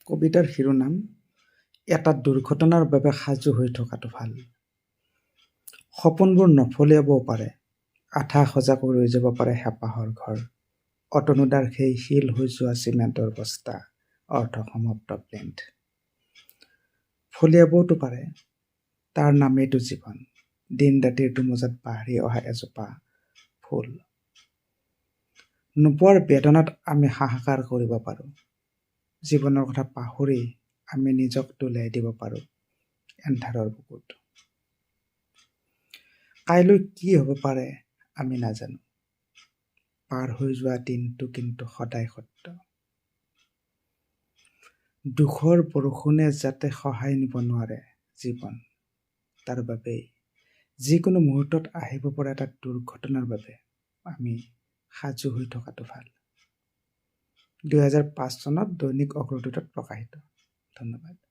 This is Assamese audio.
কবিতাৰ শিৰোনাম এটা দুৰ্ঘটনাৰ বাবে সাজু হৈ থকাটো ভাল। সপোনবোৰ নফলিয়াবও পাৰে, আধা সজাগ ৰৈ যাব পাৰে হেঁপাহৰ ঘৰ। অতনুদাৰ সেই শিল হৈ যোৱা চিমেণ্টৰ বস্তা, অৰ্ধসমাপ্ত প্লেণ্ট। ফলিয়াবওতো পাৰে, তাৰ নামেইতো জীৱন, দিন ৰাতিৰ দুমোজাত বাঢ়ি অহা এজোপা ফুল। নোপোৱাৰ বেদনাত আমি হাহাকাৰ কৰিব পাৰোঁ। জীৱনৰ কথা পাহৰি আমি নিজক দোলাই দিব পাৰোঁ এন্ধাৰৰ বুকুত। কাইলৈ কি হ'ব পাৰে আমি নাজানো, পাৰ হৈ যোৱা দিনটো কিন্তু সদায় সত্য। দুখৰ বৰষুণে যাতে সহায় নিব নোৱাৰে জীৱন, তাৰ বাবেই যিকোনো মুহূৰ্তত আহিব পৰা এটা দুৰ্ঘটনাৰ বাবে আমি সাজু হৈ থকাটো ভাল। 2005 চনত দৈনিক অগ্ৰদূতত প্ৰকাশিত। ধন্যবাদ।